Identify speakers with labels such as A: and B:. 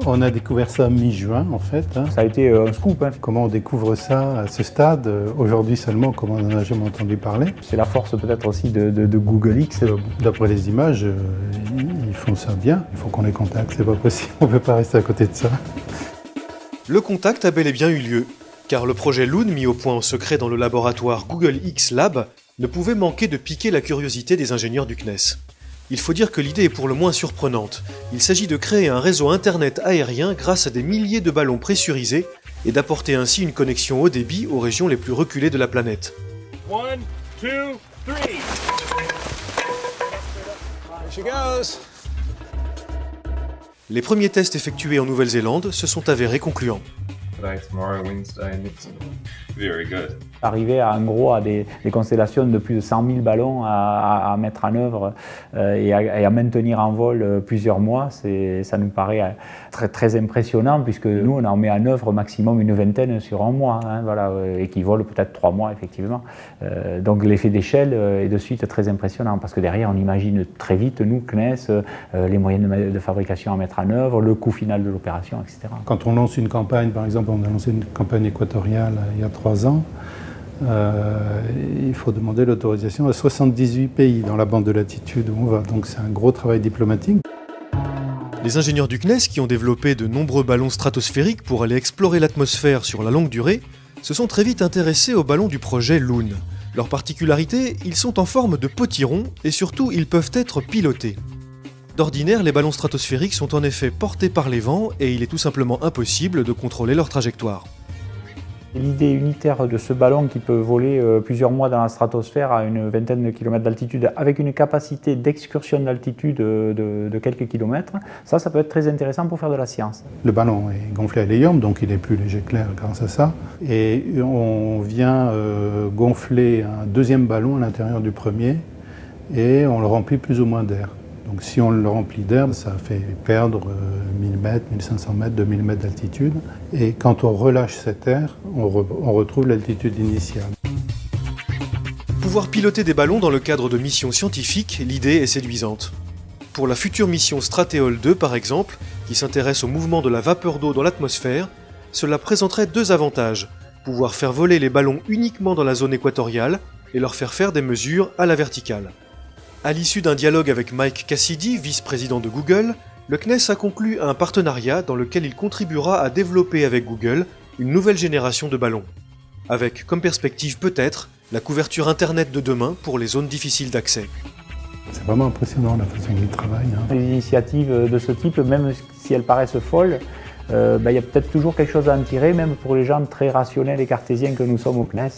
A: On a découvert ça mi-juin en fait.
B: Ça a été un scoop.
A: Comment on découvre ça à ce stade, aujourd'hui seulement, comme on n'en a jamais entendu parler.
B: C'est la force peut-être aussi de Google X.
A: D'après les images, ils font ça bien. Il faut qu'on les contacte, c'est pas possible, on ne peut pas rester à côté de ça.
C: Le contact a bel et bien eu lieu, car le projet Loon, mis au point en secret dans le laboratoire Google X Lab, ne pouvait manquer de piquer la curiosité des ingénieurs du CNES. Il faut dire que l'idée est pour le moins surprenante. Il s'agit de créer un réseau internet aérien grâce à des milliers de ballons pressurisés et d'apporter ainsi une connexion haut débit aux régions les plus reculées de la planète.
D: 1, 2, 3. She goes.
C: Les premiers tests effectués en Nouvelle-Zélande se sont avérés concluants.
E: Today, tomorrow, Wednesday, next. Very good.
B: Arriver en gros à des constellations de plus de 100 000 ballons à mettre en œuvre et à maintenir en vol plusieurs mois, ça nous paraît très, très impressionnant puisque nous on en met en œuvre maximum une vingtaine sur un mois, voilà, et qui volent peut-être 3 mois effectivement. Donc l'effet d'échelle est de suite très impressionnant parce que derrière on imagine très vite, nous, CNES, les moyens de fabrication à mettre en œuvre, le coût final de l'opération, etc.
A: Quand on lance une campagne, par exemple on a lancé une campagne équatoriale il y a 3 ans, il faut demander l'autorisation à 78 pays dans la bande de latitude où on va. Donc c'est un gros travail diplomatique.
C: Les ingénieurs du CNES, qui ont développé de nombreux ballons stratosphériques pour aller explorer l'atmosphère sur la longue durée, se sont très vite intéressés aux ballons du projet Loon. Leur particularité, ils sont en forme de potirons et surtout ils peuvent être pilotés. D'ordinaire, les ballons stratosphériques sont en effet portés par les vents et il est tout simplement impossible de contrôler leur trajectoire.
B: L'idée unitaire de ce ballon qui peut voler plusieurs mois dans la stratosphère à une vingtaine de kilomètres d'altitude avec une capacité d'excursion d'altitude de quelques kilomètres, ça peut être très intéressant pour faire de la science.
A: Le ballon est gonflé à l'hélium, donc il est plus léger que l'air grâce à ça. Et on vient gonfler un deuxième ballon à l'intérieur du premier et on le remplit plus ou moins d'air. Donc si on le remplit d'air, ça fait perdre 1000 mètres, 1500 mètres, 2000 mètres d'altitude. Et quand on relâche cet air, on retrouve l'altitude initiale.
C: Pouvoir piloter des ballons dans le cadre de missions scientifiques, l'idée est séduisante. Pour la future mission Stratéol 2 par exemple, qui s'intéresse au mouvement de la vapeur d'eau dans l'atmosphère, cela présenterait 2 avantages. Pouvoir faire voler les ballons uniquement dans la zone équatoriale et leur faire faire des mesures à la verticale. À l'issue d'un dialogue avec Mike Cassidy, vice-président de Google, le CNES a conclu un partenariat dans lequel il contribuera à développer avec Google une nouvelle génération de ballons. Avec comme perspective peut-être la couverture Internet de demain pour les zones difficiles d'accès.
A: C'est vraiment impressionnant la façon dont ils travaillent.
B: Les initiatives de ce type, même si elles paraissent folles, y a peut-être toujours quelque chose à en tirer, même pour les gens très rationnels et cartésiens que nous sommes au CNES.